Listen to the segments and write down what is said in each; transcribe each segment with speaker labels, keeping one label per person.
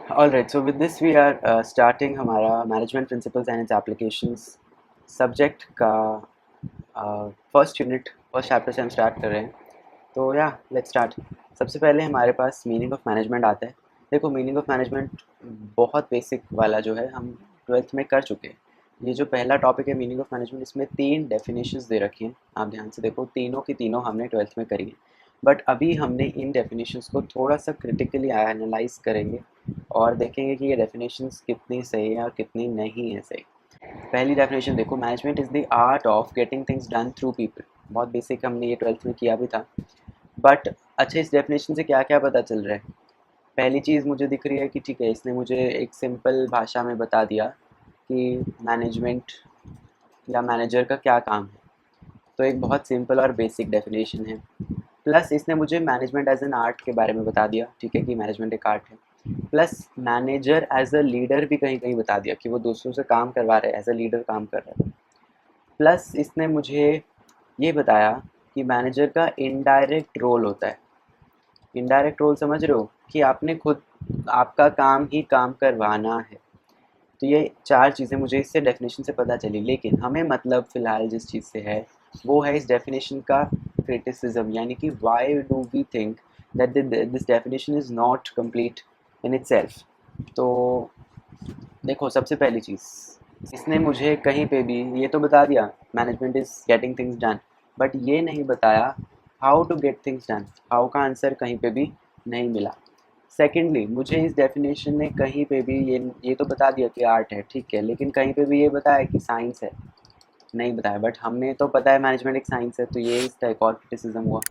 Speaker 1: All right, so with this we are starting हमारा management principles and it's applications subject का first unit first chapter से हम start कर रहे हैं। तो या लेट्स स्टार्ट। सबसे पहले हमारे पास मीनिंग ऑफ मैनेजमेंट आता है। देखो, मीनिंग ऑफ मैनेजमेंट बहुत बेसिक वाला जो है हम ट्वेल्थ में कर चुके हैं। ये जो पहला टॉपिक है मीनिंग ऑफ मैनेजमेंट, इसमें 3 डेफिनेशंस दे रखी हैं। आप ध्यान से देखो, तीनों की तीनों हमने ट्वेल्थ में करी है। बट अभी हमने इन डेफिनेशंस को थोड़ा सा क्रिटिकली एनालाइज करेंगे और देखेंगे कि ये डेफिनेशंस कितनी सही है और कितनी नहीं है सही। पहली डेफिनेशन देखो, management is the art of getting things done through people. बहुत बेसिक, हमने ये ट्वेल्थ में किया भी था। बट अच्छा, इस डेफिनेशन से क्या क्या पता चल रहा है? पहली चीज़ मुझे दिख रही है कि ठीक है, इसने मुझे एक सिंपल भाषा में बता दिया कि मैनेजमेंट या मैनेजर का क्या काम है। तो एक बहुत सिंपल और बेसिक डेफिनेशन है। प्लस इसने मुझे मैनेजमेंट एज एन आर्ट के बारे में बता दिया, ठीक है, कि मैनेजमेंट एक आर्ट है। Plus manager as a leader भी कहीं कहीं बता दिया कि वो दूसरों से काम करवा रहे हैं, एज अ लीडर काम कर रहा है। प्लस इसने मुझे ये बताया कि मैनेजर का इनडायरेक्ट रोल होता है। इनडायरेक्ट रोल समझ रहे हो कि आपने खुद, आपका काम ही काम करवाना है। तो ये 4 चीज़ें मुझे इससे डेफिनेशन से पता चली। लेकिन हमें मतलब फ़िलहाल जिस चीज़ से है वो है इस डेफिनेशन का क्रिटिसिज्म, यानी कि why do we think that this definition is not complete in itself. तो देखो, सबसे पहली चीज़, इसने मुझे कहीं पे भी ये तो बता दिया management is getting things done, but ये नहीं बताया how to get things done. How का आंसर कहीं पे भी नहीं मिला। सेकेंडली, मुझे इस डेफिनेशन ने कहीं पे भी ये तो बता दिया कि आर्ट है, ठीक है, लेकिन कहीं पे भी ये बताया कि साइंस है, नहीं बताया। बट हमने तो पता है मैनेजमेंट एक साइंस है, तो ये इसका एक और क्रिटिसिज्म हुआ।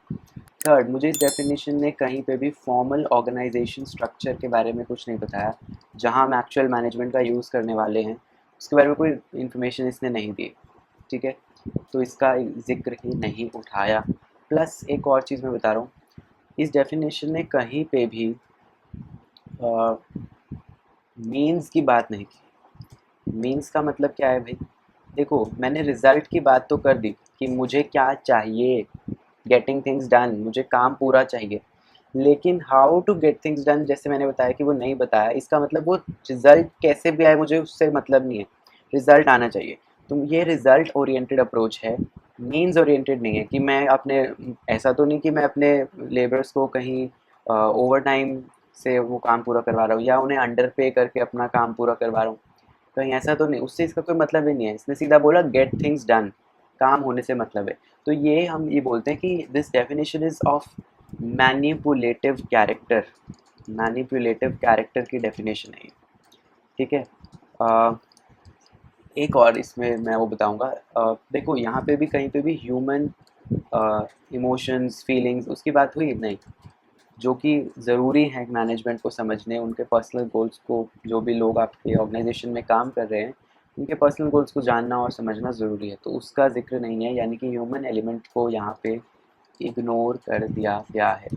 Speaker 1: थर्ड, मुझे इस डेफिनेशन ने कहीं पे भी फॉर्मल ऑर्गेनाइजेशन स्ट्रक्चर के बारे में कुछ नहीं बताया, जहाँ हम एक्चुअल मैनेजमेंट का यूज़ करने वाले हैं उसके बारे में कोई इन्फॉर्मेशन इसने नहीं दी, ठीक है। तो इसका जिक्र ही नहीं उठाया। प्लस एक और चीज़ मैं बता रहा हूँ, इस डेफिनेशन ने कहीं पे भी मीन्स की बात नहीं की। मीन्स का मतलब क्या है भाई? देखो, मैंने रिज़ल्ट की बात तो कर दी कि मुझे क्या चाहिए, गेटिंग थिंग्स डन, मुझे काम पूरा चाहिए। लेकिन how to get things done, जैसे मैंने बताया कि वो नहीं बताया। इसका मतलब वो रिज़ल्ट कैसे भी आए मुझे उससे मतलब नहीं है, रिज़ल्ट आना चाहिए। तो ये रिज़ल्ट ओरिएंटेड अप्रोच है, मीन्स ओरिएंटेड नहीं है। कि मैं अपने, ऐसा तो नहीं कि मैं अपने लेबर्स को कहीं ओवर टाइम से वो काम पूरा करवा रहा हूँ या उन्हें अंडर पे करके अपना काम पूरा करवा रहा हूँ, कहीं ऐसा तो नहीं। उससे इसका कोई मतलब ही नहीं है। इसने सीधा बोला गेट थिंग्स डन, काम होने से मतलब है। तो ये हम ये बोलते हैं कि this definition is of manipulative character. Manipulative character की डेफिनेशन है ये, ठीक है। अ, एक और इसमें मैं वो बताऊंगा। देखो, यहाँ पे भी कहीं पे भी ह्यूमन इमोशंस फीलिंग्स उसकी बात हुई नहीं, जो कि ज़रूरी है मैनेजमेंट को समझने, उनके पर्सनल गोल्स को। जो भी लोग आपके ऑर्गेनाइजेशन में काम कर रहे हैं, उनके पर्सनल गोल्स को जानना और समझना ज़रूरी है, तो उसका जिक्र नहीं है। यानी कि ह्यूमन एलिमेंट को यहाँ पे इग्नोर कर दिया गया है।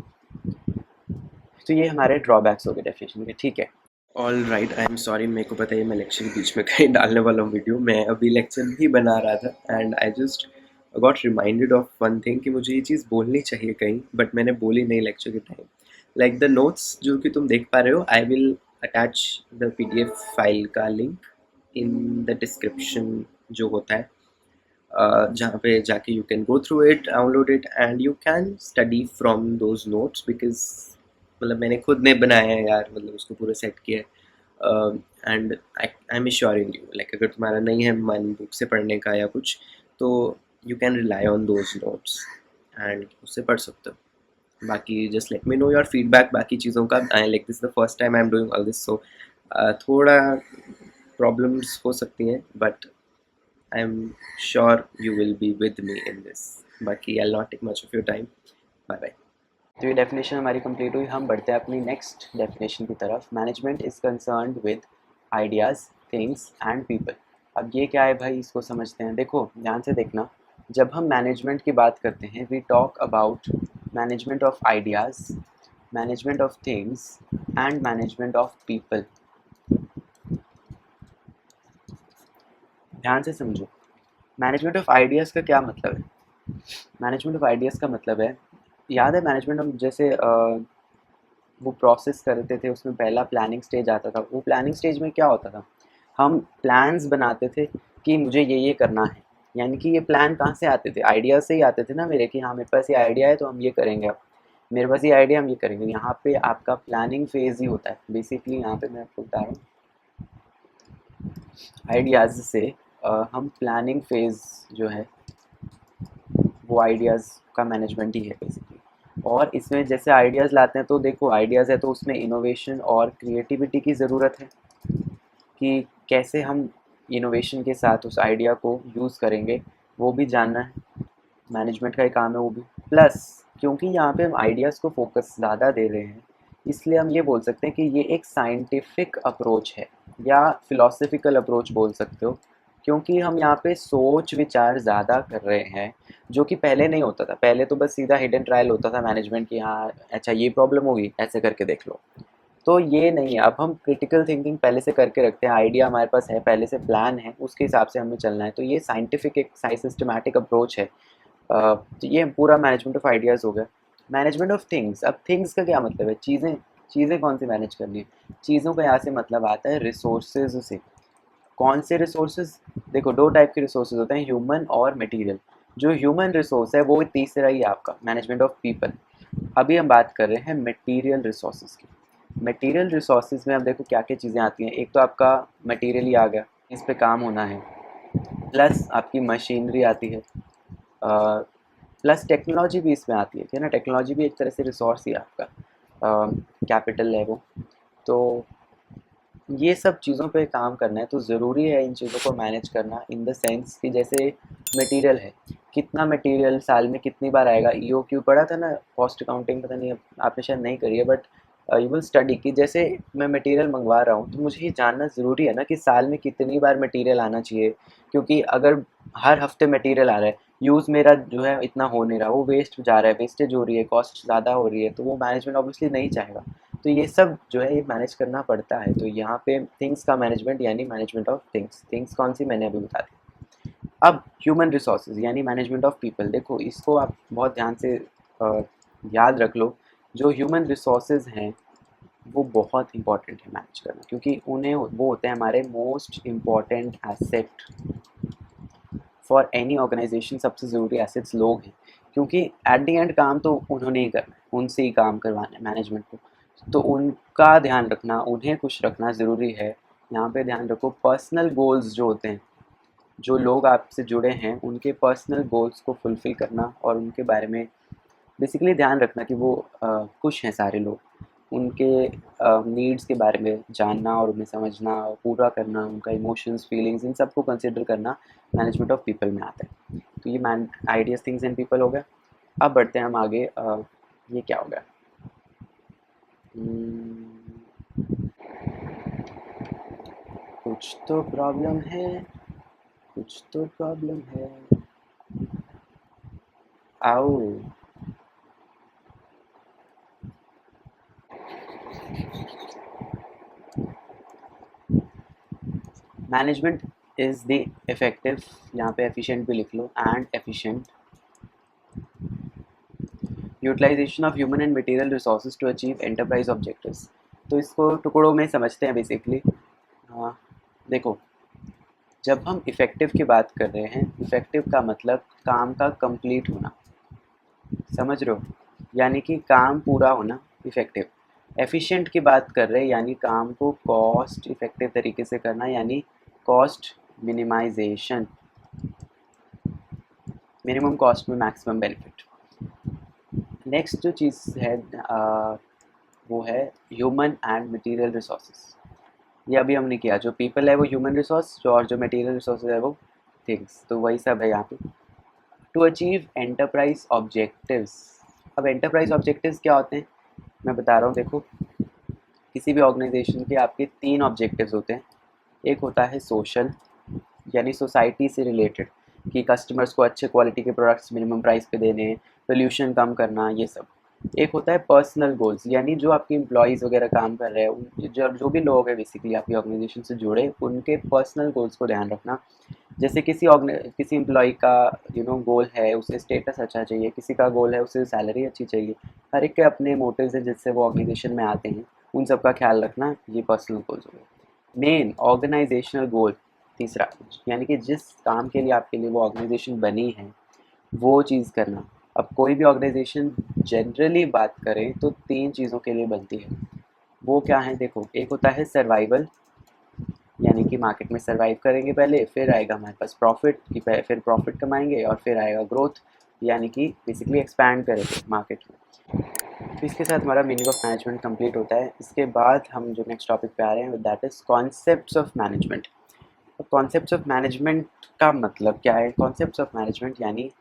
Speaker 1: तो ये हमारे ड्रॉबैक्स हो गए डेफिनेशन के, ठीक है।
Speaker 2: All right, I am sorry, मेरे को पता है मैं लेक्चर के बीच में कहीं डालने वाला हूँ वीडियो। मैं अभी लेक्चर भी बना रहा था and I just got reminded of one thing कि मुझे ये चीज़ बोलनी चाहिए कहीं, बट मैंने बोली नहीं लेक्चर के टाइम। लाइक द नोट्स जो कि तुम देख पा रहे हो, I will attach the PDF file का लिंक इन द डिस्क्रिप्शन जो होता है, जहाँ पे जाके you can go through it, download it and you can study from those notes. Because मतलब मैंने खुद ने बनाया है यार, मतलब उसको पूरा सेट किया है। And I am assuring you, like अगर तुम्हारा नहीं है मन बुक से पढ़ने का या कुछ, तो you can rely on those notes and उससे पढ़ सकते हो। बाकी just let me know your feedback बाकी चीज़ों का। I like this the first time I am doing all this, so थोड़ा प्रॉब्लम्स हो सकती हैं, but I'm sure you will be with me in this. बाकी I'll not take much of your time. Bye bye.
Speaker 1: तो ये definition हमारी complete हुई। हम बढ़ते हैं अपनी नेक्स्ट डेफिनेशन की तरफ। Management is concerned with ideas, things and people. अब ये क्या है भाई, इसको समझते हैं। देखो, ध्यान से देखना, जब हम मैनेजमेंट की बात करते हैं, we talk about management of ideas, management of things and management of people. ध्यान से समझो, मैनेजमेंट ऑफ आइडियाज़ का क्या मतलब है? मैनेजमेंट ऑफ आइडियाज़ का मतलब है, याद है मैनेजमेंट हम जैसे वो प्रोसेस करते थे, उसमें पहला प्लानिंग स्टेज आता था। वो प्लानिंग स्टेज में क्या होता था, हम प्लान्स बनाते थे कि मुझे ये करना है। यानी कि ये प्लान कहाँ से आते थे, आइडिया से ही आते थे ना मेरे, कि हाँ मेरे पास ये आइडिया है तो हम ये करेंगे, अब मेरे पास ये आइडिया, हम ये करेंगे। यहाँ पे आपका प्लानिंग फेज ही होता है बेसिकली। यहाँ पे मैं आपको बता रहा हूँ, आइडियाज़ से हम प्लानिंग फेज जो है वो आइडियाज़ का मैनेजमेंट ही है बेसिकली। और इसमें जैसे आइडियाज़ लाते हैं तो देखो, आइडियाज़ है तो उसमें इनोवेशन और क्रिएटिविटी की ज़रूरत है, कि कैसे हम इनोवेशन के साथ उस आइडिया को यूज़ करेंगे, वो भी जानना है। मैनेजमेंट का ही काम है वो भी। प्लस क्योंकि यहाँ पे हम आइडियाज़ को फोकस ज़्यादा दे रहे हैं, इसलिए हम ये बोल सकते हैं कि ये एक साइंटिफिक अप्रोच है, या फिलोसफिकल अप्रोच बोल सकते हो। क्योंकि हम यहाँ पे सोच विचार ज़्यादा कर रहे हैं, जो कि पहले नहीं होता था। पहले तो बस सीधा हिडन ट्रायल होता था मैनेजमेंट की, हाँ अच्छा ये प्रॉब्लम होगी, ऐसे करके देख लो। तो ये नहीं है, अब हम क्रिटिकल थिंकिंग पहले से करके रखते हैं, आइडिया हमारे पास है, पहले से प्लान है, उसके हिसाब से हमें चलना है। तो ये साइंटिफिक एक सिस्टमैटिक अप्रोच है। तो ये पूरा मैनेजमेंट ऑफ आइडियाज़ हो गया। मैनेजमेंट ऑफ थिंग्स, अब थिंग्स का क्या मतलब है, चीज़ें। चीज़ें कौन सी मैनेज करनी है, चीज़ों का यहाँ से मतलब आता है रिसोर्सेज से। कौन से रिसोर्सेज, देखो दो टाइप के रिसोर्सेज होते हैं, ह्यूमन और मटेरियल। जो ह्यूमन रिसोर्स है वो तीसरा ही है आपका मैनेजमेंट ऑफ पीपल। अभी हम बात कर रहे हैं मटेरियल रिसोर्सेज की। मटेरियल रिसोर्सेज में अब देखो क्या क्या चीज़ें आती हैं। एक तो आपका मटेरियल ही आ गया, इस पे काम होना है। प्लस आपकी मशीनरी आती है, प्लस टेक्नोलॉजी भी इसमें आती है, ना। टेक्नोलॉजी भी एक तरह से रिसोर्स ही है आपका, कैपिटल है वो। तो ये सब चीज़ों पे काम करना है तो ज़रूरी है इन चीज़ों को मैनेज करना, इन द सेंस कि जैसे मटेरियल है, कितना मटेरियल साल में कितनी बार आएगा। ईओक्यू पढ़ा था ना, कॉस्ट अकाउंटिंग, पता नहीं आपने शायद नहीं करी है, बट यू विल स्टडी कि जैसे मैं मटेरियल मंगवा रहा हूँ तो मुझे ये जानना ज़रूरी है ना कि साल में कितनी बार मटेरियल आना चाहिए। क्योंकि अगर हर हफ्ते मटेरियल आ रहा है, यूज़ मेरा जो है इतना हो नहीं रहा, वो वेस्ट जा रहा है, वेस्टेज हो रही है, कॉस्ट ज़्यादा हो रही है, तो वो मैनेजमेंट ऑब्वियसली नहीं चाहेगा। तो ये सब जो है ये मैनेज करना पड़ता है। तो यहाँ पे थिंग्स का मैनेजमेंट यानी मैनेजमेंट ऑफ थिंग्स। थिंग्स कौन सी, मैंने अभी बता दी। अब ह्यूमन रिसोर्सेज यानी मैनेजमेंट ऑफ पीपल, देखो इसको आप बहुत ध्यान से याद रख लो। जो ह्यूमन रिसोर्सेज हैं वो बहुत इंपॉर्टेंट है मैनेज करना, क्योंकि उन्हें वो होते हैं हमारे most important asset for any organisation. सबसे ज़रूरी एसेट्स लोग हैं, क्योंकि एट दी एंड काम तो उन्होंने ही करना है, उनसे ही काम करवाना है मैनेजमेंट को। तो उनका ध्यान रखना, उन्हें खुश रखना ज़रूरी है। यहाँ पे ध्यान रखो पर्सनल गोल्स जो होते हैं, जो लोग आपसे जुड़े हैं उनके पर्सनल गोल्स को फुलफ़िल करना, और उनके बारे में बेसिकली ध्यान रखना कि वो खुश हैं सारे लोग। उनके नीड्स के बारे में जानना और उन्हें समझना और पूरा करना, उनका इमोशंस, फीलिंग्स, इन सबको कंसिडर करना मैनेजमेंट ऑफ पीपल में आता है। तो ये man ideas, things and people हो गया। अब बढ़ते हैं हम आगे। ये क्या हो गया, कुछ तो प्रॉब्लम है, कुछ तो प्रॉब्लम है। आओ, मैनेजमेंट इज़ द इफेक्टिव, यहाँ पे एफिशिएंट भी लिख लो, and efficient utilization of human and material resources to achieve enterprise objectives. तो इसको टुकड़ों में समझते हैं बेसिकली। हाँ, देखो जब हम इफ़ेक्टिव की बात कर रहे हैं, इफ़ेक्टिव का मतलब काम का कंप्लीट होना, समझ रहे हो, यानी कि काम पूरा होना इफ़ेक्टिव। एफिशिएंट की बात कर रहे हैं, यानी काम को कॉस्ट इफ़ेक्टिव तरीके से करना, यानी कॉस्ट मिनिमाइजेशन, मिनिमम कॉस्ट में मैक्सिमम बेनिफिट। नेक्स्ट जो चीज़ है वो है ह्यूमन एंड मटेरियल रिसोर्सेज। ये अभी हमने किया, जो पीपल है वो ह्यूमन रिसोर्स, जो और जो मटेरियल रिसोर्सेज है वो थिंग्स। तो वही सब है यहाँ पे। टू अचीव एंटरप्राइज ऑब्जेक्टिव्स, अब एंटरप्राइज ऑब्जेक्टिव्स क्या होते हैं मैं बता रहा हूँ। देखो किसी भी ऑर्गेनाइजेशन के आपके तीन ऑब्जेक्टिव्स होते हैं। एक होता है सोशल, यानी सोसाइटी से रिलेटेड, कि कस्टमर्स को अच्छे क्वालिटी के प्रोडक्ट्स मिनिमम प्राइस पे देने, पोल्यूशन कम करना, ये सब। एक होता है पर्सनल गोल्स, यानी जो आपके एम्प्लॉयज़ वगैरह काम कर रहे हैं, जो जो भी लोग हैं बेसिकली आपकी ऑर्गेनाइजेशन से जुड़े, उनके पर्सनल गोल्स को ध्यान रखना। जैसे किसी एम्प्लॉय का गोल है, उसे स्टेटस अच्छा चाहिए, किसी का गोल है उसे सैलरी अच्छी चाहिए। हर एक के अपने मोटिव्स हैं जिससे वो ऑर्गेनाइजेशन में आते हैं, उन सब का ख्याल रखना, ये पर्सनल गोल्स हो गए। मेन ऑर्गेनाइजेशनल गोल तीसरा, यानी कि जिस काम के लिए आपके लिए वो ऑर्गेनाइजेशन बनी है वो चीज़ करना। अब कोई भी ऑर्गेनाइजेशन जनरली बात करें तो 3 चीज़ों के लिए बनती है। वो क्या है देखो, एक होता है सर्वाइवल, यानी कि मार्केट में सर्वाइव करेंगे पहले, फिर आएगा हमारे पास प्रॉफिट, कि फिर प्रॉफिट कमाएंगे, और फिर आएगा ग्रोथ, यानी कि बेसिकली एक्सपैंड करेंगे मार्केट में। तो इसके साथ हमारा मीनिंग ऑफ मैनेजमेंट कंप्लीट होता है। इसके बाद हम जो नेक्स्ट टॉपिक पे आ रहे हैं that is concepts of management. तो कॉन्सेप्ट्स ऑफ मैनेजमेंट का मतलब क्या है? कॉन्सेप्ट्स ऑफ मैनेजमेंट यानी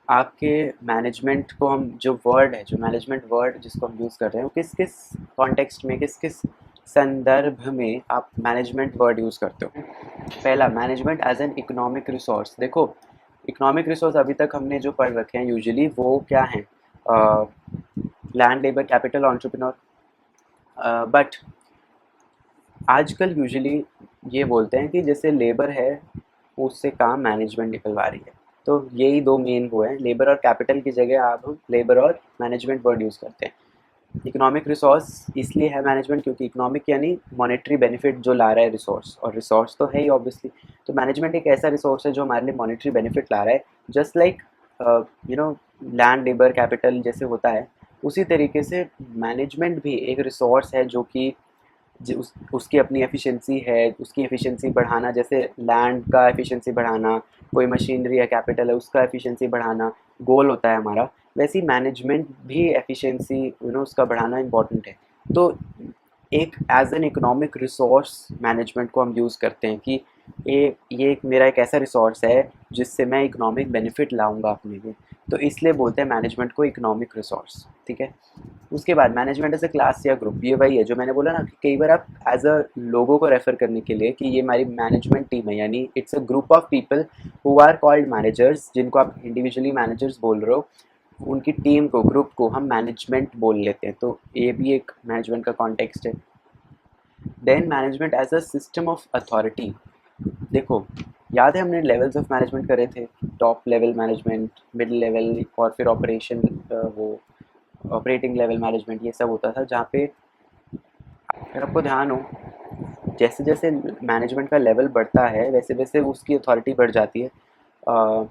Speaker 1: आपके मैनेजमेंट को हम जो वर्ड है, जो मैनेजमेंट वर्ड जिसको हम यूज़ कर रहे हैं, वो किस किस कॉन्टेक्स्ट में, किस किस संदर्भ में आप मैनेजमेंट वर्ड यूज़ करते हो। पहला, management as an economic resource. देखो, इकोनॉमिक रिसोर्स अभी तक हमने जो पढ़ रखे हैं यूजुअली वो क्या है, land, labour, capital, entrepreneur. But आजकल यूजुअली ये बोलते हैं कि जैसे लेबर है उससे काम मैनेजमेंट निकलवा रही है। तो यही दो मेन वो हैं, लेबर और कैपिटल की जगह आप हम लेबर और मैनेजमेंट वर्ड यूज़ करते हैं। इकोनॉमिक रिसोर्स इसलिए है मैनेजमेंट क्योंकि इकोनॉमिक यानी मॉनेटरी बेनिफिट जो ला रहा है रिसोर्स, और रिसोर्स तो है ही ऑब्वियसली। तो मैनेजमेंट एक ऐसा रिसोर्स है जो हमारे लिए मॉनेटरी बेनिफिट ला रहा है, just like land, labour, capital जैसे होता है, उसी तरीके से मैनेजमेंट भी एक रिसोर्स है जो कि उसकी अपनी एफिशिएंसी है, उसकी एफिशिएंसी बढ़ाना, जैसे लैंड का एफिशिएंसी बढ़ाना, कोई मशीनरी या कैपिटल है उसका एफिशिएंसी बढ़ाना गोल होता है हमारा, वैसे ही मैनेजमेंट भी एफिशिएंसी उसका बढ़ाना इम्पॉर्टेंट है। तो एक as an economic resource management को हम यूज़ करते हैं कि ये एक मेरा एक ऐसा रिसोर्स है जिससे मैं इकोनॉमिक बेनिफिट लाऊंगा अपने लिए, तो इसलिए बोलते हैं मैनेजमेंट को इकोनॉमिक रिसोर्स। ठीक है। उसके बाद मैनेजमेंट एज अ क्लास या ग्रुप, ये वही है जो मैंने बोला ना कि कई बार आप एज अ लोगों को रेफर करने के लिए कि ये हमारी मैनेजमेंट टीम है, यानी it's a group of people who are called managers, जिनको आप इंडिविजुअली मैनेजर्स बोल रहे हो, उनकी टीम को, ग्रुप को हम मैनेजमेंट बोल लेते हैं। तो ये भी एक मैनेजमेंट का कॉन्टेक्स्ट है। Then management as a system of authority. देखो, याद है हमने लेवल्स ऑफ मैनेजमेंट करे थे, top level management, mid level, और फिर ऑपरेशन, वो ऑपरेटिंग लेवल मैनेजमेंट, ये सब होता था, जहाँ पे अगर आपको ध्यान हो, जैसे जैसे मैनेजमेंट का लेवल बढ़ता है वैसे वैसे उसकी अथॉरिटी बढ़ जाती है। अ,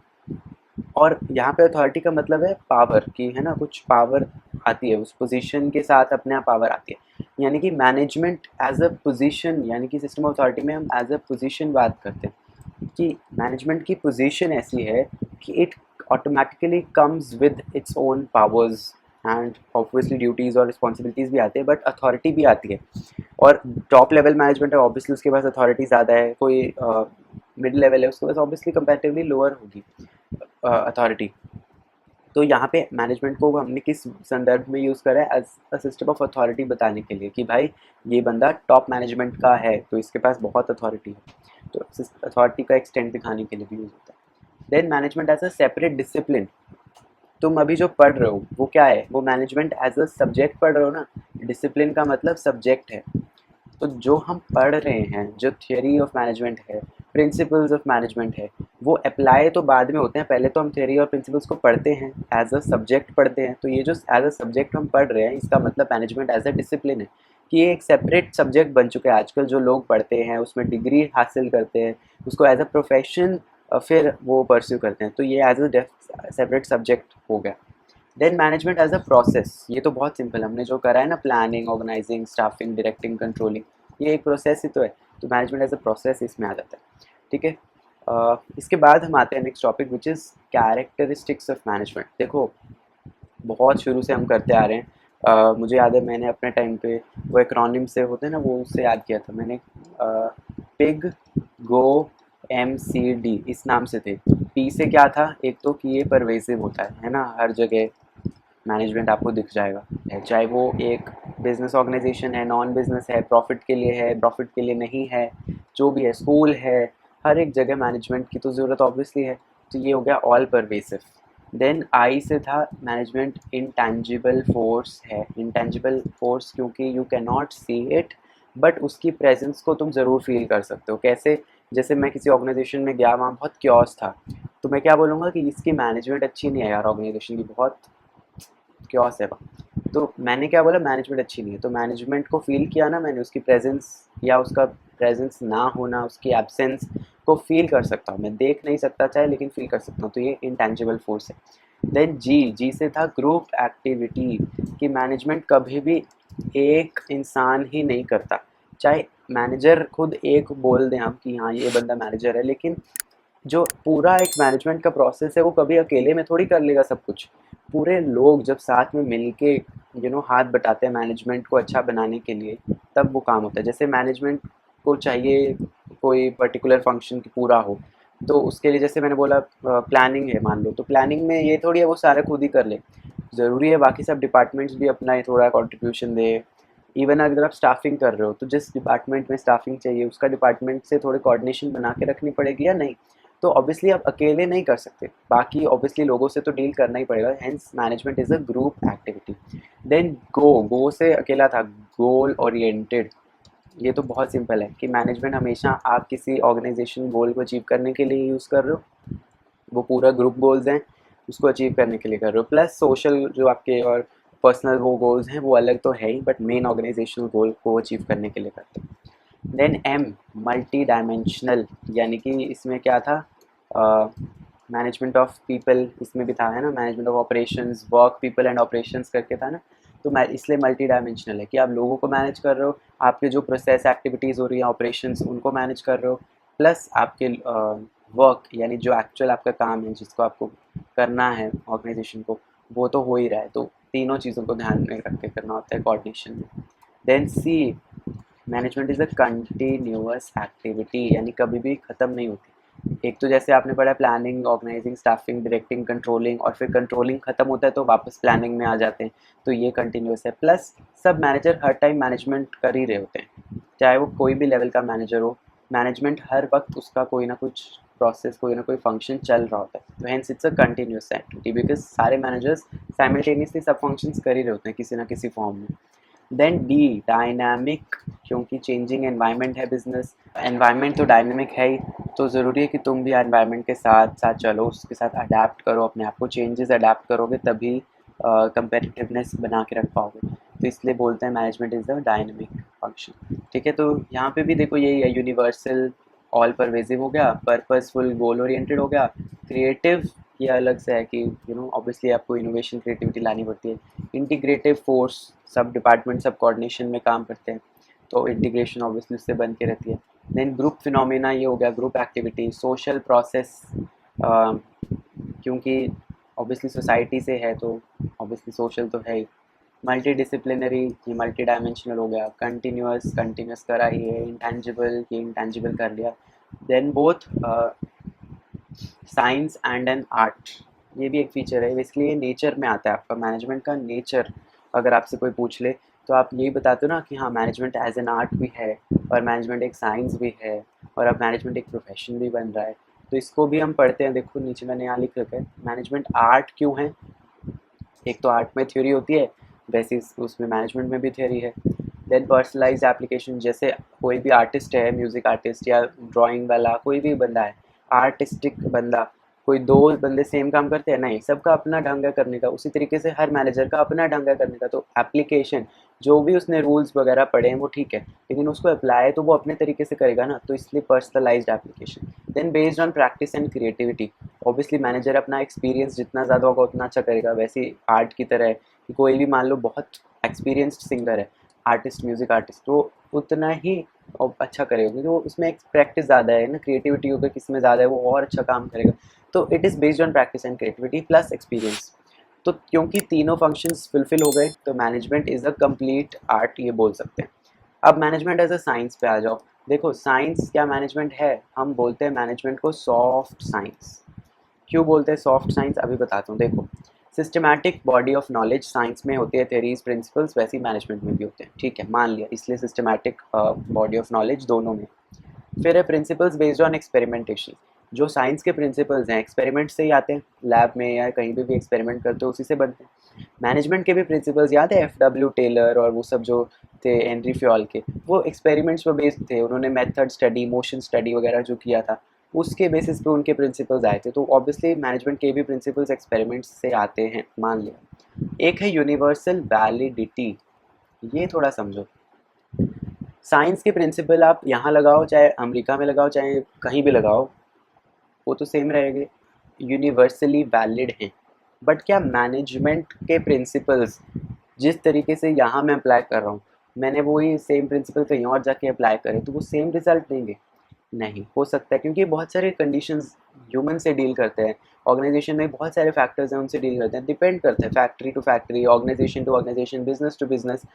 Speaker 1: और यहाँ पे अथॉरिटी का मतलब है पावर की, है ना, कुछ पावर आती है उस पोजीशन के साथ, अपने आप पावर आती है। यानी कि मैनेजमेंट एज अ पोजीशन, यानी कि सिस्टम ऑफ अथॉरिटी में हम एज अ पोजीशन बात करते हैं कि मैनेजमेंट की पोजीशन ऐसी है कि it automatically comes with its own powers and obviously duties और रिस्पॉन्सिबिलिटीज़ भी आती है, बट अथॉरिटी भी आती है। और टॉप लेवल मैनेजमेंट है ऑब्वियसली उसके पास अथॉरिटी ज़्यादा है, कोई मिड लेवल है उसके पास ऑब्वियसली कंपैरेटिवली लोअर होगी अथॉरिटी। तो यहाँ पे मैनेजमेंट को हमने किस संदर्भ में यूज़ करा है, as a system of authority बताने के लिए कि भाई ये बंदा टॉप मैनेजमेंट का है तो इसके पास बहुत अथॉरिटी है, तो अथॉरिटी का एक्सटेंट दिखाने के लिए भी यूज़ होता है। Then management as a separate discipline. तुम अभी जो पढ़ रहे हो वो क्या है, वो मैनेजमेंट एज अ सब्जेक्ट पढ़ रहे हो ना, डिसिप्लिन का मतलब सब्जेक्ट है। तो जो हम पढ़ रहे हैं, जो थियोरी ऑफ मैनेजमेंट है, प्रिंसिपल्स ऑफ मैनेजमेंट है, वो अप्लाई तो बाद में होते हैं, पहले तो हम थियोरी और प्रिंसिपल्स को पढ़ते हैं, एज अ सब्जेक्ट पढ़ते हैं। तो ये जो एज अ सब्जेक्ट हम पढ़ रहे हैं, इसका मतलब मैनेजमेंट एज अ डिसिप्लिन है कि ये एक सेपरेट सब्जेक्ट बन चुका है। आजकल जो लोग पढ़ते हैं उसमें डिग्री हासिल करते हैं, उसको एज अ प्रोफेशन फिर वो परस्यू करते हैं, तो ये एज अ सेपरेट सब्जेक्ट हो गया। Then management as a process, ये तो बहुत सिंपल, हमने जो करा है ना, planning, organising, staffing, directing, controlling, ये एक प्रोसेस ही तो है। तो मैनेजमेंट एज अ प्रोसेस इसमें आ जाता है। ठीक है। इसके बाद हम आते हैं next topic which is characteristics of management. देखो, बहुत शुरू से हम करते आ रहे हैं। मुझे याद है मैंने अपने टाइम पे वो एक्रोनिम से होते हैं ना, वो उससे याद किया था मैंने, पिग, गो, MCD, इस नाम से थे। पी से क्या था, एक तो कि ये परवेसिव होता है ना, हर जगह मैनेजमेंट आपको दिख जाएगा है, चाहे वो एक बिजनेस ऑर्गेनाइजेशन है, नॉन बिजनेस है, प्रॉफिट के लिए है, प्रॉफिट के लिए नहीं है, जो भी है, स्कूल है, हर एक जगह मैनेजमेंट की तो ज़रूरत ऑब्वियसली है। तो ये हो गया ऑल परवेसिव। देन आई से था मैनेजमेंट इंटेंजिबल फोर्स है। इंटेंजिबल फोर्स क्योंकि you can not see it but उसकी प्रेजेंस को तुम ज़रूर फील कर सकते हो। कैसे? जैसे मैं किसी ऑर्गेनाइजेशन में गया, वहाँ बहुत क्योस था, तो मैं क्या बोलूँगा कि इसकी मैनेजमेंट अच्छी नहीं है यार, ऑर्गेनाइजेशन की बहुत क्योस है वहाँ। तो मैंने क्या बोला, मैनेजमेंट अच्छी नहीं है, तो मैनेजमेंट को फील किया ना मैंने, उसकी प्रेजेंस या उसका प्रेजेंस ना होना, उसकी एब्सेंस को फील कर सकता हूँ मैं। देख नहीं सकता चाहे, लेकिन फील कर सकता हूँ, तो ये इंटेंजिबल फोर्स है। देन जी, जी से था ग्रुप एक्टिविटी, कि मैनेजमेंट कभी भी एक इंसान ही नहीं करता। चाहे मैनेजर खुद एक बोल दें हम कि हाँ ये बंदा मैनेजर है, लेकिन जो पूरा एक मैनेजमेंट का प्रोसेस है वो कभी अकेले में थोड़ी कर लेगा सब कुछ। पूरे लोग जब साथ में मिल के हाथ बटाते हैं मैनेजमेंट को अच्छा बनाने के लिए, तब वो काम होता है। जैसे मैनेजमेंट को चाहिए कोई पर्टिकुलर फंक्शन की पूरा हो, तो उसके लिए जैसे मैंने बोला प्लानिंग है मान लो, तो प्लानिंग में ये थोड़ी है वो सारे खुद ही कर ले, ज़रूरी है बाकी सब डिपार्टमेंट्स भी अपना ये थोड़ा कंट्रीब्यूशन दे। इवन अगर आप स्टाफिंग कर रहे हो, तो जिस डिपार्टमेंट में स्टाफिंग चाहिए उसका डिपार्टमेंट से थोड़ी कोऑर्डिनेशन बना के रखनी पड़ेगी या नहीं। तो ऑब्वियसली आप अकेले नहीं कर सकते, बाकी ऑब्वियसली लोगों से तो डील करना ही पड़ेगा, hence management is a group activity. Then गो से अकेला था, गोल ओरिएंटेड। ये तो बहुत सिंपल है कि मैनेजमेंट हमेशा आप किसी ऑर्गेनाइजेशन गोल को अचीव करने के लिए यूज़ कर रहे हो, वो पूरा ग्रुप गोल्स हैं, उसको अचीव करने के लिए कर रहे हो। प्लस सोशल जो आपके और पर्सनल वो गोल्स हैं वो अलग तो है ही, बट मेन ऑर्गेनाइजेशनल गोल को अचीव करने के लिए करते हैं। देन एम, मल्टी डायमेंशनल, यानी कि इसमें क्या था, मैनेजमेंट ऑफ पीपल इसमें भी था, है ना, management of operations, work people and operations करके था ना। तो मैं इसलिए मल्टी डायमेंशनल है कि आप लोगों को मैनेज कर रहे हो, आपके जो प्रोसेस एक्टिविटीज़ हो रही हैं ऑपरेशंस उनको मैनेज कर रहे हो, प्लस आपके वर्क यानी जो एक्चुअल आपका काम है जिसको आपको करना है ऑर्गेनाइजेशन को, वो तो हो ही रहा है। तो तीनों चीज़ों को ध्यान में रख के करना होता है कोऑर्डिनेशन में। Then see, management is a continuous activity, यानी कभी भी ख़त्म नहीं होती। एक तो जैसे आपने पढ़ा planning, organising, staffing, directing, controlling, और फिर कंट्रोलिंग ख़त्म होता है तो वापस प्लानिंग में आ जाते हैं, तो ये कंटिन्यूअस है। प्लस सब मैनेजर हर टाइम मैनेजमेंट कर ही रहे होते हैं, चाहे वो कोई भी लेवल का मैनेजर हो, मैनेजमेंट हर वक्त उसका कोई ना कुछ प्रोसेस, कोई ना कोई फंक्शन चल रहा होता है। तो hence it's a continuous activity, because सारे मैनेजर्स साइमल्टेनियसली सब फंक्शंस कर ही रहे होते हैं किसी ना किसी फॉर्म में। देन डी, डायनामिक, क्योंकि चेंजिंग एनवायरनमेंट है बिजनेस, एनवायरनमेंट तो डायनामिक है ही, तो ज़रूरी है कि तुम भी एनवायरनमेंट के साथ साथ चलो, उसके साथ अडेप्ट करो अपने आप को, चेंजेस अडेप्ट करोगे तभी कंपेटिटिवनेस बना के रख पाओगे। तो इसलिए बोलते हैं management is the dynamic function. ठीक है, तो यहाँ पे भी देखो यही है, यूनिवर्सल ऑल परवेजिव हो गया, पर्पसफुल गोल ओरिएंटेड हो गया, क्रिएटिव ये अलग से है कि ऑब्वियसली आपको इनोवेशन क्रिएटिविटी लानी पड़ती है। इंटीग्रेटिव फोर्स, सब डिपार्टमेंट सब कोऑर्डिनेशन में काम करते हैं, तो इंटीग्रेशन ऑब्वियसली उससे बन के रहती है। देन ग्रुप फिनोमेना ये हो गया, ग्रुप एक्टिविटी, सोशल प्रोसेस, क्योंकि ऑब्वियसली सोसाइटी से है तो ऑब्वियसली सोशल तो है ही। मल्टी डिसिप्लिनरी, ये मल्टी डायमेंशनल हो गया। कंटिन्यूअस, कंटिन्यूअस करा ही है। इंटेंजिबल, ये इंटेंजिबल कर लिया। Then both science and an art, ये भी एक फीचर है, इसलिए ये नेचर में आता है आपका मैनेजमेंट का नेचर। अगर आपसे कोई पूछ ले तो आप यही बताते हो ना कि हाँ मैनेजमेंट एज एन आर्ट भी है, और मैनेजमेंट एक साइंस भी है, और अब मैनेजमेंट एक प्रोफेशन भी बन रहा है। तो इसको भी हम पढ़ते हैं, देखो नीचे मैंने यहाँ लिख रखा है मैनेजमेंट आर्ट क्यों है। एक तो आर्ट में थ्योरी होती है, वैसे उसमें मैनेजमेंट में भी थ्योरी है। देन पर्सनलाइज एप्लीकेशन, जैसे कोई भी आर्टिस्ट है, म्यूज़िक आर्टिस्ट या ड्राइंग वाला कोई भी बंदा है, आर्टिस्टिक बंदा, कोई दो बंदे सेम काम करते हैं नहीं, सबका अपना ढंग है करने का। उसी तरीके से हर मैनेजर का अपना ढंग है करने का। तो एप्लीकेशन जो भी उसने रूल्स वगैरह पढ़े हैं वो ठीक है, लेकिन उसको अप्लाई तो वो अपने तरीके से करेगा ना, तो इसलिए personalised application. Then based on practice and creativity, obviously manager अपना एक्सपीरियंस जितना ज़्यादा होगा उतना अच्छा करेगा। वैसे ही आर्ट की तरह है कि कोई भी मान लो बहुत एक्सपीरियंस्ड सिंगर है, आर्टिस्ट, म्यूज़िक आर्टिस्ट, तो उतना ही अच्छा करेगा, क्योंकि वो उसमें एक प्रैक्टिस ज़्यादा है ना, क्रिएटिविटी होगा किसी में ज़्यादा है वो और अच्छा काम करेगा। तो it is based on practice and creativity plus experience. तो क्योंकि तीनों फंक्शंस फुलफिल हो गए तो management is a complete art, ये बोल सकते हैं। अब मैनेजमेंट एज अ साइंस पे आ जाओ। देखो साइंस क्या मैनेजमेंट है, हम बोलते हैं मैनेजमेंट को सॉफ्ट साइंस। क्यों बोलते हैं सॉफ्ट साइंस, अभी बताता हूँ। देखो systematic body of knowledge science में होती है, थेरीज प्रिंसिपल्स, वैसे ही मैनेजमेंट में भी होते हैं, ठीक है, मान लिया, इसलिए सिस्टमैटिक बॉडी ऑफ नॉलेज दोनों में। फिर है प्रिंसिपल्स बेस्ड ऑन एक्सपेरिमेंटेशन, जो साइंस के प्रिंसिपल्स हैं एक्सपेरिमेंट से ही आते हैं, लैब में या कहीं पे भी एक्सपेरिमेंट करते हो उसी से बनते हैं। मैनेजमेंट के भी प्रिंसिपल्स याद है, एफ टेलर और वो सब जो थे एनरी फ्योल के, वो एक्सपेरिमेंट्स पर बेस्ड थे। उन्होंने मेथड स्टडी, मोशन स्टडी वगैरह जो किया था उसके बेसिस पे उनके प्रिंसिपल्स आए थे। तो ऑब्वियसली मैनेजमेंट के भी प्रिंसिपल्स एक्सपेरिमेंट्स से आते हैं, मान लिया। एक है यूनिवर्सल वैलिडिटी, ये थोड़ा समझो। साइंस के प्रिंसिपल आप यहाँ लगाओ, चाहे अमेरिका में लगाओ, चाहे कहीं भी लगाओ, वो तो सेम रहेंगे, यूनिवर्सली वैलिड हैं। बट क्या मैनेजमेंट के प्रिंसिपल्स जिस तरीके से यहाँ मैं अप्लाई कर रहा हूँ, मैंने वही सेम प्रिंसिपल कहीं और जाके अप्लाई करें तो वो सेम रिजल्ट देंगे? नहीं हो सकता है, क्योंकि बहुत सारे कंडीशंस ह्यूमन से डील करते हैं। ऑर्गेनाइजेशन में बहुत सारे फैक्टर्स हैं, उनसे डील करते हैं, डिपेंड करते हैं, factory to factory, organisation to organisation, business to business,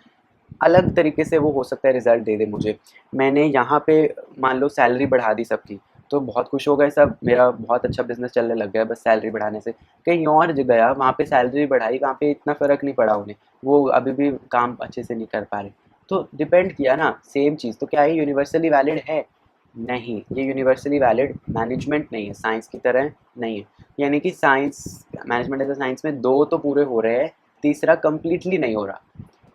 Speaker 1: अलग तरीके से वो हो सकता है रिजल्ट दे दे मुझे। मैंने यहाँ पे मान लो सैलरी बढ़ा दी सबकी, तो बहुत खुश हो गए सब, मेरा बहुत अच्छा बिजनेस चलने लग गया बस सैलरी बढ़ाने से। कहीं और गया, वहाँ पे सैलरी बढ़ाई, वहाँ पे इतना फ़र्क नहीं पड़ा उन्हें, वो अभी भी काम अच्छे से नहीं कर पा रहे। तो डिपेंड किया ना, सेम चीज़। तो क्या ये यूनिवर्सली वैलिड है? नहीं, ये यूनिवर्सली वैलिड मैनेजमेंट नहीं है, साइंस की तरह नहीं है। यानी कि science, management as a science में दो तो पूरे हो रहे हैं, तीसरा कम्प्लीटली नहीं हो रहा।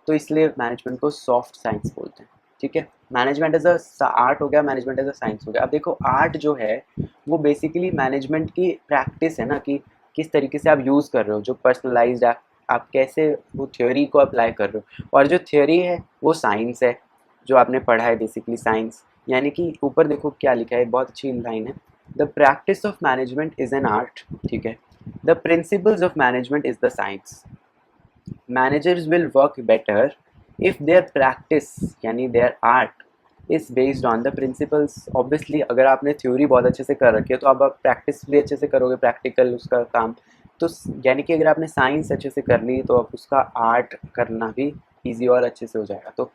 Speaker 1: तो इसलिए मैनेजमेंट को सॉफ्ट साइंस बोलते हैं। ठीक है, मैनेजमेंट एज अ आर्ट हो गया, मैनेजमेंट एज अ साइंस हो गया। अब देखो आर्ट जो है वो बेसिकली मैनेजमेंट की प्रैक्टिस है ना, कि किस तरीके से आप यूज़ कर रहे हो, जो पर्सनलाइज्ड आप कैसे वो थ्योरी को अप्लाई कर रहे हो। और जो थ्योरी है वो साइंस है, जो आपने पढ़ा है बेसिकली साइंस। यानी कि ऊपर देखो क्या लिखा है, बहुत अच्छी लाइन है, the practice of management is an art. ठीक है, the principles of management is the science. Managers will work better if their practice यानी their art is based on the principles। obviously अगर आपने थ्योरी बहुत अच्छे से कर रखी है तो आप प्रैक्टिस भी अच्छे से करोगे, प्रैक्टिकल उसका काम। तो यानी कि अगर आपने साइंस अच्छे से कर ली तो आप उसका आर्ट करना भी ईजी और अच्छे से हो जाएगा। तो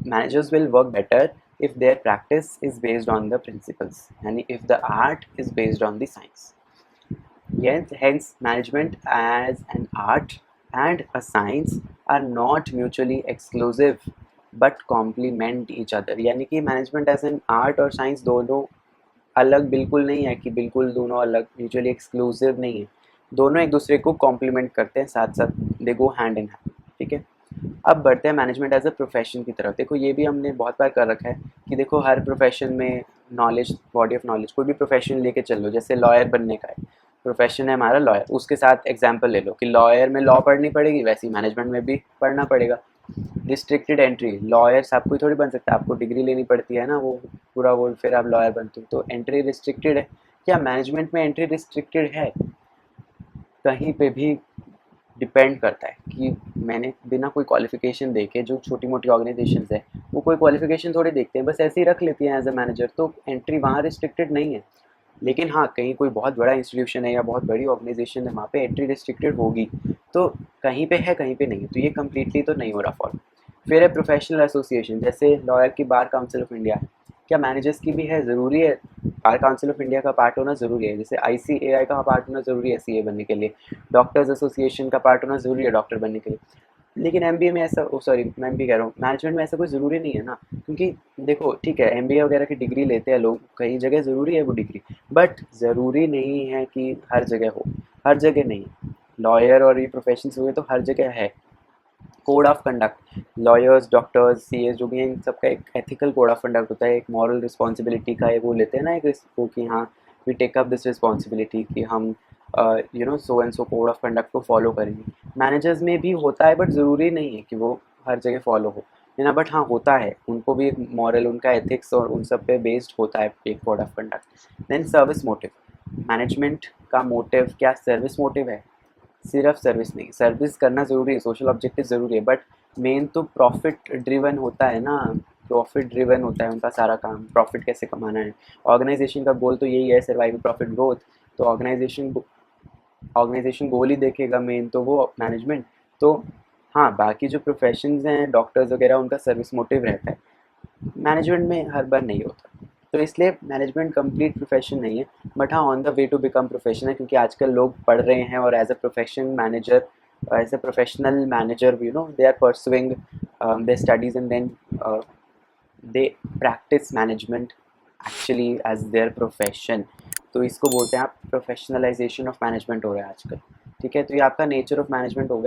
Speaker 1: managers will work better if their practice is based on the principles, यानी if the art is based on the science। Yes, hence management as an art and a science are not mutually exclusive but complement each other। यानी कि management as an art और science दोनों अलग बिल्कुल नहीं है, कि बिल्कुल दोनों अलग म्यूचुअली एक्सक्लूसिव नहीं है, दोनों एक दूसरे को कॉम्प्लीमेंट करते हैं, साथ साथ दे गो हैंड इन हैंड। ठीक है, अब बढ़ते हैं मैनेजमेंट एज अ प्रोफेशन की तरफ। देखो ये भी हमने बहुत बार कर रखा है कि देखो हर प्रोफेशन में नॉलेज, बॉडी ऑफ नॉलेज, कोई भी प्रोफेशन लेके चल लो, जैसे लॉयर बनने का है, प्रोफेशन है हमारा लॉयर, उसके साथ एग्जाम्पल ले लो कि लॉयर में लॉ पढ़नी पड़ेगी, वैसे ही मैनेजमेंट में भी पढ़ना पड़ेगा। रिस्ट्रिक्टेड एंट्री, लॉयर सब कोई थोड़ी बन सकता है, आपको डिग्री लेनी पड़ती है ना, वो पूरा वो फिर आप लॉयर बनते हो, तो एंट्री रिस्ट्रिक्टेड है। क्या मैनेजमेंट में एंट्री रिस्ट्रिक्टेड है? कहीं पे भी डिपेंड करता है कि मैंने बिना कोई क्वालिफिकेशन देखे, जो छोटी मोटी ऑर्गेनाइजेशंस है वो कोई क्वालिफिकेशन थोड़ी देखते हैं, बस ऐसे ही रख लेती हैं एज अ मैनेजर, तो एंट्री वहाँ रिस्ट्रिक्टेड नहीं है। लेकिन हाँ, कहीं कोई बहुत बड़ा इंस्टीट्यूशन है या बहुत बड़ी ऑर्गेनाइजेशन है, वहाँ पे एंट्री रिस्ट्रिक्टेड होगी। तो कहीं पे है कहीं पे नहीं है, तो ये कम्प्लीटली तो नहीं हो रहा फॉलो। फिर है प्रोफेशनल एसोसिएशन, जैसे लॉयर की बार काउंसिल ऑफ इंडिया है, क्या मैनेजर्स की भी है? ज़रूरी है, बार काउंसिल ऑफ इंडिया का पार्ट होना ज़रूरी है, जैसे ICAI का पार्ट होना ज़रूरी है CA बनने के लिए, डॉक्टर्स एसोसिएशन का पार्ट होना ज़रूरी है डॉक्टर बनने के लिए। लेकिन MBA में ऐसा, सॉरी मैं MBA कह रहा हूँ, मैनेजमेंट में ऐसा कोई ज़रूरी नहीं है ना, क्योंकि देखो ठीक है MBA वगैरह की डिग्री लेते हैं लोग, कई जगह ज़रूरी है वो डिग्री, बट ज़रूरी नहीं है कि हर जगह हो, हर जगह नहीं। लॉयर और ये प्रोफेशन हुए तो हर जगह है। Code of conduct, lawyers, doctors, CS जो भी हैं, इन सबका एक एथिकल कोड ऑफ कंडक्ट होता है, एक मॉरल रिस्पॉन्सिबिलिटी का वो लेते हैं ना एक वो, कि हाँ we take up this responsibility कि हम so and so code of conduct को फॉलो करेंगे। मैनेजर्स में भी होता है बट ज़रूरी नहीं है कि वो हर जगह फॉलो हो, है ना, बट हाँ होता है, उनको भी एक मॉरल, उनका एथिक्स और उन सब पे बेस्ड होता है एक code of conduct. Then service motive, management का मोटिव क्या सर्विस मोटिव है? सिर्फ सर्विस नहीं, सर्विस करना ज़रूरी है, सोशल ऑब्जेक्टिव ज़रूरी है, बट मेन तो प्रॉफिट ड्रिवन होता है ना, प्रॉफिट ड्रिवन होता है उनका सारा काम, प्रॉफिट कैसे कमाना है। ऑर्गेनाइजेशन का गोल तो यही है, सर्वाइवल, प्रॉफिट, ग्रोथ। तो ऑर्गेनाइजेशन गोल ही देखेगा मेन तो वो मैनेजमेंट। तो हाँ, बाकी जो प्रोफेशंस हैं डॉक्टर्स वगैरह, उनका सर्विस मोटिव रहता है, मैनेजमेंट में हर बार नहीं होता। तो इसलिए मैनेजमेंट कंप्लीट प्रोफेशन नहीं है, बट हाँ on the way to become profession है, क्योंकि आजकल लोग पढ़ रहे हैं और as a profession manager, as a professional manager they are pursuing their studies, and then they practice management actually as their profession। तो इसको बोलते हैं आप प्रोफेशनलाइजेशन ऑफ मैनेजमेंट हो रहा है आजकल। ठीक है, तो ये आपका नेचर ऑफ मैनेजमेंट हो गया।